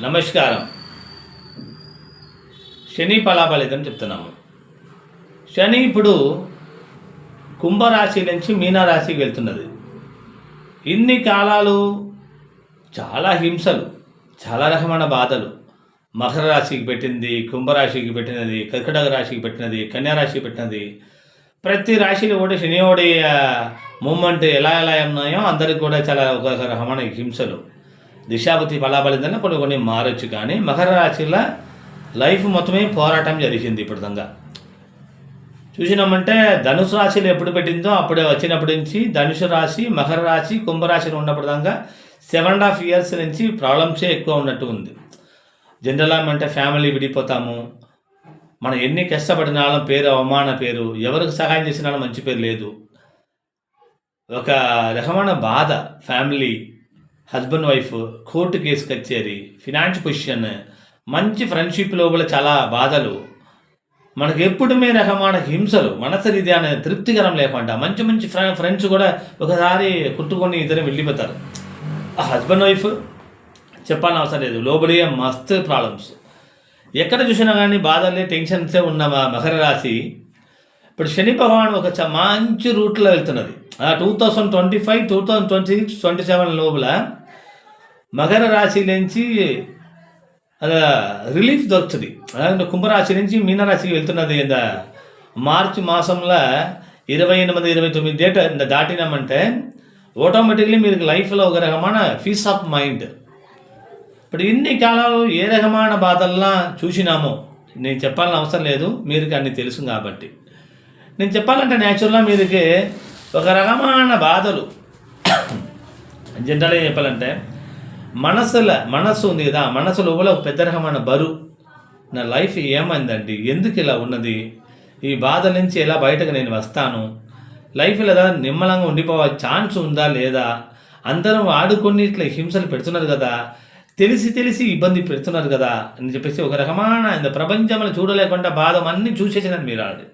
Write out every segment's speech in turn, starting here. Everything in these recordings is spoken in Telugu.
నమస్కారం. శని ఫలాఫలితం చెప్తున్నాము. శని ఇప్పుడు కుంభరాశి నుంచి మీనరాశికి వెళ్తున్నది. ఇన్ని కాలాలు చాలా హింసలు, చాలా రకమైన బాధలు మకర రాశికి పెట్టింది, కుంభరాశికి పెట్టినది, కర్కటక రాశికి పెట్టినది, కన్యారాశికి పెట్టినది. ప్రతి రాశిలో కూడా శనివాడి మూమెంట్ ఎలా ఉన్నాయో అందరికి కూడా చాలా ఒక రకమైన హింసలు. దిశాపతి ఫలాఫలితంగా కొన్ని మారచ్చు, కానీ మకర రాశిలో లైఫ్ మొత్తమే పోరాటం జరిగింది. ఇప్పుడు దంగా చూసినామంటే ధనుసు రాశిలో ఎప్పుడు పెట్టిందో అప్పుడే వచ్చినప్పటి నుంచి ధనుసు రాశి, మకర రాశి, కుంభరాశిలో ఉన్నప్పుడు దాకా 7.5 years నుంచి ప్రాబ్లమ్సే ఎక్కువ ఉన్నట్టు ఉంది. జనరల్గా అంటే ఫ్యామిలీ విడిపోతాము, మనం ఎన్ని కష్టపడిన వాళ్ళం పేరు అవమాన పేరు, ఎవరికి సహాయం చేసిన వాళ్ళ మంచి పేరు లేదు, ఒక రకమైన బాధ. Family, husband wife, court case కచేరీ, ఫినాన్స్ పొజిషన్, మంచి ఫ్రెండ్షిప్ లోపల చాలా బాధలు, మనకు ఎప్పుడు మీ రకమైన హింసలు, మనసు రీత్యా తృప్తికరం లేకుండా మంచి మంచి ఫ్రెండ్స్ కూడా ఒకసారి కుట్టుకొని ఇద్దరు వెళ్ళిపోతారు. హస్బెండ్ వైఫ్ చెప్పాలని అవసరం లేదు, లోపలే మస్తు ప్రాబ్లమ్స్. ఎక్కడ చూసినా కానీ బాధలే, టెన్షన్సే ఉన్న మకర రాశి ఇప్పుడు శని భగవాన్ ఒక మంచి రూట్లో వెళ్తున్నది. 2025, 2026, 27 లోపల మకర రాశి నుంచి రిలీఫ్ దొరుకుతుంది. కుంభరాశి నుంచి మీనరాశికి వెళ్తున్నది. మార్చి మాసంలో 28, 29 డేట్ దాటినామంటే ఆటోమేటిక్లీ మీరు లైఫ్లో ఒక రకమైన పీస్ ఆఫ్ మైండ్. ఇప్పుడు ఇన్ని కాలాలు ఏ రకమైన బాధల్లా చూసినామో నేను చెప్పాలని అవసరం లేదు, మీరు అన్నీ తెలుసు కాబట్టి నేను చెప్పాలంటే న్యాచురల్గా మీరుకి ఒక రకమైన బాధలు. జనరల్గా చెప్పాలంటే మనస్సు ఉంది కదా, మనసు లోపల ఒక పెద్ద రకమైన బరువు. నా లైఫ్ ఏమైందండి, ఎందుకు ఇలా ఉన్నది, ఈ బాధ నుంచి ఎలా బయటకు నేను వస్తాను, లైఫ్లో ఏదా నిమ్మలంగా ఉండిపోవే ఛాన్స్ ఉందా లేదా, అందరం ఆడుకొని ఇట్లా హింసలు పెడుతున్నారు కదా, తెలిసి ఇబ్బంది పెడుతున్నారు కదా అని చెప్పేసి ఒక రకమైన ఇంత ప్రపంచంలో చూడలేకుండా బాధ అన్నీ చూసేసినారు మీరు. అది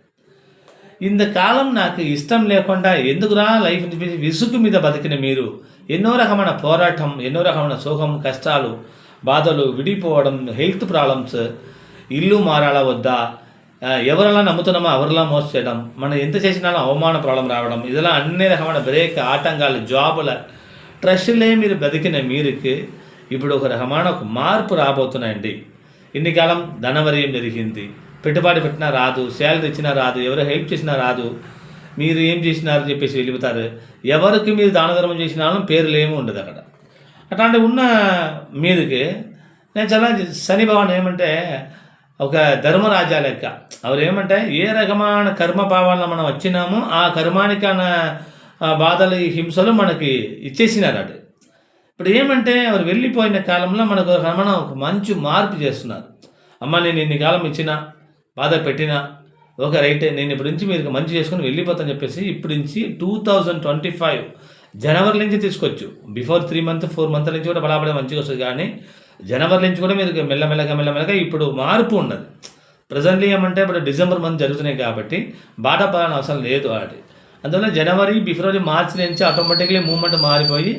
ఇంతకాలం నాకు ఇష్టం లేకుండా ఎందుకురా లైఫ్ అని చెప్పేసి విసుగు మీద బతికిన మీరు ఎన్నో రకమైన పోరాటం, ఎన్నో రకమైన సుఖం, కష్టాలు, బాధలు, విడిపోవడం, హెల్త్ ప్రాబ్లమ్స్, ఇల్లు మారాలా వద్దా, ఎవరెలా నమ్ముతున్నామో ఎవరిలా మోసం చేయడం, మనం ఎంత చేసినా అవమాన ప్రాబ్లం రావడం, ఇదిలా అన్ని రకమైన బ్రేక్, ఆటంకాలు, జాబుల ట్రస్ట్లే మీరు బతికిన మీరుకి ఇప్పుడు ఒక రకమైన ఒక మార్పు రాబోతున్నాయండి. ఇన్ని కాలం ధనవర్యం జరిగింది, పెట్టుబడి పెట్టినా రాదు, శాలరీ ఇచ్చినా రాదు, ఎవరు హెల్ప్ చేసినా రాదు, మీరు ఏం చేసినారని చెప్పేసి వెళ్ళిపోతారు. ఎవరికి మీరు దానధర్మం చేసినాను పేర్లు ఏమీ ఉండదు అక్కడ. అట్లాంటి ఉన్న మీరుకి నేను చాలా శని భగవాన్ ఏమంటే ఒక ధర్మరాజా లెక్క. ಅವರು ఏమంటే ఏ రకమైన కర్మభావాలను మనం వచ్చినామో ఆ కర్మానికైన బాధలు, హింసలు మనకి ఇచ్చేసినారు. అటు ఇప్పుడు ఏమంటే వారు వెళ్ళిపోయిన కాలంలో మనకు ఒక మంచి మార్పు చేస్తున్నారు. అమ్మ నేను ఇన్ని కాలం ఇచ్చిన బాధ పెట్టినా ఓకే రైటే, నేను ఇప్పటి నుంచి మీరు మంచి చేసుకుని వెళ్ళిపోతాను చెప్పేసి ఇప్పుడు నుంచి 2025 జనవరి నుంచి తీసుకోవచ్చు. బిఫోర్ 3 months 4 months నుంచి కూడా బలాబడే మంచిగా వస్తుంది, కానీ జనవరి నుంచి కూడా మీరు మెల్లమెల్లగా ఇప్పుడు మార్పు ఉన్నది. ప్రజెంట్లీ ఏమంటే ఇప్పుడు డిసెంబర్ మంత్ జరుగుతున్నాయి కాబట్టి బాధపడాలని అవసరం లేదు. అది అందువల్ల జనవరి, ఫిబ్రవరి, మార్చి నుంచి ఆటోమేటిక్లీ మూమెంట్ మారిపోయి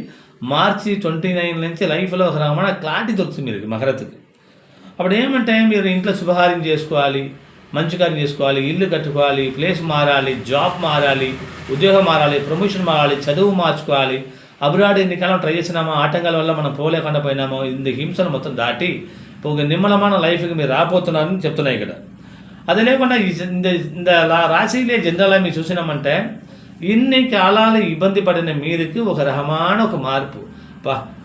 మార్చి 29 నుంచి లైఫ్లో ఒక రకమైన క్లారిటీ దొరుకుతుంది మీరు మకరత్తుకి. అప్పుడు ఏమంటే మీరు ఇంట్లో శుభకార్యం చేసుకోవాలి, మంచి కార్యం చేసుకోవాలి, ఇల్లు కట్టుకోవాలి, ప్లేస్ మారాలి, జాబ్ మారాలి, ఉద్యోగం మారాలి, ప్రమోషన్ మారాలి, చదువు మార్చుకోవాలి. అబ్రాడ్ ఎన్ని కాలం ట్రై చేసినామో ఆటంకాల వల్ల మనం పోలేకుండా పోయినామో ఇంత హింసను మొత్తం దాటి ఒక నిమ్మలమైన లైఫ్కి మీరు రాబోతున్నారని చెప్తున్నాయి ఇక్కడ. అది లేకుండా ఇంత రాశిలే జనరల్గా మీరు చూసినామంటే ఇన్ని కాలాలు ఇబ్బంది పడిన మీరుకి ఒక రకమైన ఒక మార్పు.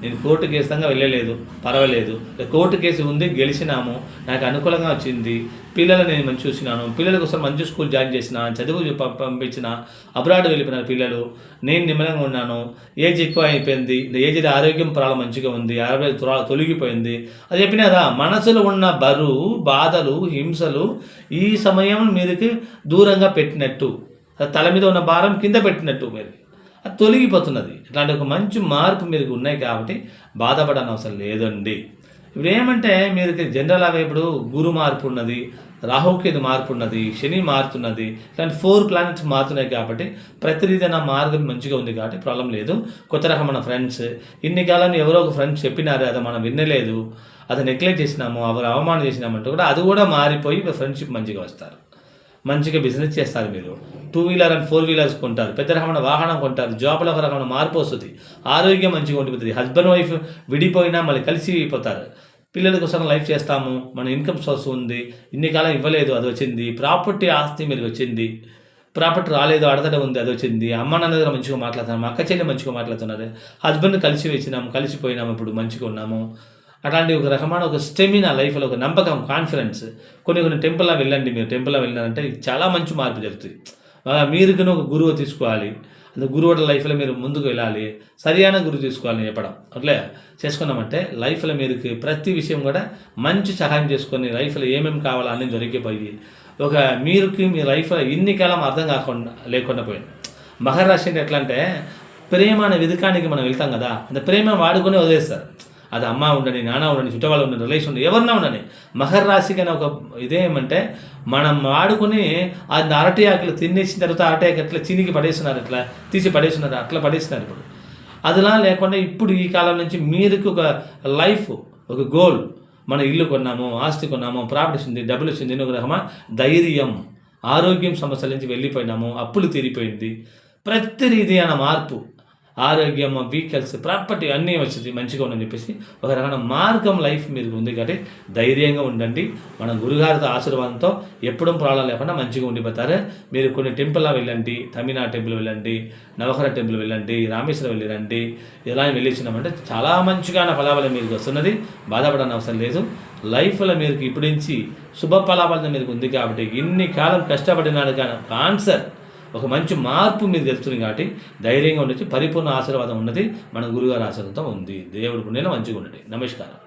నేను కోర్టు కేసుగా వెళ్ళలేదు, పర్వాలేదు, కోర్టు కేసు ఉంది, గెలిచినాము, నాకు అనుకూలంగా వచ్చింది, పిల్లలు నేను మంచి చూసినాను, పిల్లల కోసం మంచి స్కూల్ జాయిన్ చేసిన, చదువు పంపించిన, అబ్రాడ్ వెళ్ళిపోయిన పిల్లలు, నేను నిమ్మలంగా ఉన్నాను, ఏజ్ ఎక్కువ అయిపోయింది, ఏజ్లో ఆరోగ్యం ప్రాబ్లం మంచిగా ఉంది, ఆరోగ్యం తొలగిపోయింది. అది చెప్పిన కదా, మనసులో ఉన్న బరువు, బాధలు, హింసలు ఈ సమయం మీరుకి దూరంగా పెట్టినట్టు, తల మీద ఉన్న భారం కింద పెట్టినట్టు మీరు అది తొలగిపోతున్నది. ఇట్లాంటి ఒక మంచి మార్పు మీరు ఉన్నాయి కాబట్టి బాధపడని అవసరం లేదండి. ఇప్పుడు ఏమంటే మీరు జనరల్ అవే ఇప్పుడు గురు మార్పు ఉన్నది, రాహుకి ఇది మార్పు ఉన్నది, శని మారుతున్నది, ఇలాంటి 4 ప్లానెట్స్ మారుతున్నాయి కాబట్టి ప్రతిరీతి నా మార్గం మంచిగా ఉంది కాబట్టి ప్రాబ్లం లేదు. కొత్త రకమైన ఫ్రెండ్స్, ఇన్ని కాలం ఎవరో ఒక ఫ్రెండ్స్ చెప్పినారు, అది మనం వినలేదు, అది నెగ్లెక్ట్ చేసినాము, ఎవరు అవమానం చేసినామంటే కూడా అది కూడా మారిపోయి ఫ్రెండ్షిప్ మంచిగా వస్తారు, మంచిగా బిజినెస్ చేస్తారు. మీరు 2 వీలర్ అండ్ 4 వీలర్స్ కొంటారు, పెద్ద రకమైన వాహనం కొంటారు, జాబ్లో ఒక రకమైన మార్పు వస్తుంది, ఆరోగ్యం మంచిగా ఉండిపోతుంది, హస్బెండ్ వైఫ్ విడిపోయినా మళ్ళీ కలిసి అయిపోతారు, పిల్లల కోసం లైఫ్ చేస్తాము, మన ఇన్కమ్ సోర్స్ ఉంది, ఇన్ని కాలం ఇవ్వలేదు అది వచ్చింది, ప్రాపర్టీ ఆస్తి మీరు వచ్చింది, ప్రాపర్టీ రాలేదు అడతడ ఉంది అది వచ్చింది, అమ్మ నాన్న దగ్గర మంచిగా మాట్లాడుతున్నాము, అక్క చెల్లి మంచిగా మాట్లాడుతున్నారు, హస్బెండ్ కలిసి వచ్చినాము, కలిసిపోయినాము, ఇప్పుడు మంచిగా ఉన్నాము. అట్లాంటి ఒక రకమైన ఒక స్టెమినా లైఫ్లో ఒక నమ్మకం, కాన్ఫిడెన్స్. కొన్ని టెంపుల్లో వెళ్ళండి, మీరు టెంపుల్లో వెళ్ళారంటే చాలా మంచి మార్పు జరుగుతుంది. మీరుకుని ఒక గురువు తీసుకోవాలి, అది గురువు లైఫ్లో మీరు ముందుకు వెళ్ళాలి, సరైన గురువు తీసుకోవాలని చెప్పడం. అట్లే చేసుకున్నామంటే లైఫ్లో మీరు ప్రతి విషయం కూడా మంచి సహాయం చేసుకొని లైఫ్లో ఏమేమి కావాలో అన్నీ దొరికిపోయి ఒక మీరుకి మీ లైఫ్లో ఇన్ని కాలం అర్థం లేకుండా పోయింది. మకర రాశి అంటే ఎట్లా అంటే ప్రేమ అనే విధకానికి మనం వెళ్తాం కదా, అంటే ప్రేమ వాడుకొని వదిలేస్తారు. అది అమ్మ ఉండని, నాన్న ఉండని, చుట్టవాళ్ళు ఉండని, రిలేషన్ ఉండని, ఎవరన్నా ఉండని. మకర రాశికి అనే ఒక ఇదేమంటే మనం వాడుకొని అది అరటి ఆకులు తినేసిన తర్వాత అరటి ఆకు ఎట్లా చినికి పడేస్తున్నారు, ఎట్లా తీసి పడేస్తున్నారు, అట్లా పడేస్తున్నారు. ఇప్పుడు అదిలా లేకుండా ఇప్పుడు ఈ కాలం నుంచి మీరుకి ఒక లైఫ్, ఒక గోల్, మన ఇల్లు కొన్నాము, ఆస్తి కొన్నాము, ప్రాపర్టీస్ ఉంది, డబ్బులు వచ్చింది, ఒక రకమా ధైర్యం, ఆరోగ్యం సమస్యల నుంచి వెళ్ళిపోయినాము, అప్పులు తీరిపోయింది, ప్రతి రీతిயான మార్పు, ఆరోగ్యం, వెహికల్స్, ప్రాపర్టీ అన్నీ వచ్చింది, మంచిగా ఉందని చెప్పేసి ఒక రకమైన మార్గం లైఫ్ మీరు ఉంది. కాబట్టి ధైర్యంగా ఉండండి. మన గురుగారితో ఆశీర్వాదంతో ఎప్పుడూ ప్రాబ్లం లేకుండా మంచిగా ఉండిపోతారు. మీరు కొన్ని టెంపుల్లో వెళ్ళండి, తమిళనాడు టెంపుల్ వెళ్ళండి, నవగ్రహ టెంపుల్ వెళ్ళండి, రామేశ్వరం వెళ్ళిరండి, ఇలా వెళ్ళిచ్చినామంటే చాలా మంచిగా ఫలాఫలం మీకు వస్తున్నది. బాధపడని అవసరం లేదు. లైఫ్లో మీరు ఇప్పటి నుంచి శుభ ఫలాఫలం మీకు ఉంది. కాబట్టి ఇన్ని కాలం కష్టపడినాడు కానీ ఆన్సర్ ఒక మంచి మార్పు మీరు తెలుస్తుంది. కాబట్టి ధైర్యంగా ఉండొచ్చు. పరిపూర్ణ ఆశీర్వాదం ఉన్నది, మన గురుగారి ఆశీర్వాదంతో ఉంది. దేవుడి పుణ్యాలు మంచిగా ఉండండి. నమస్కారం.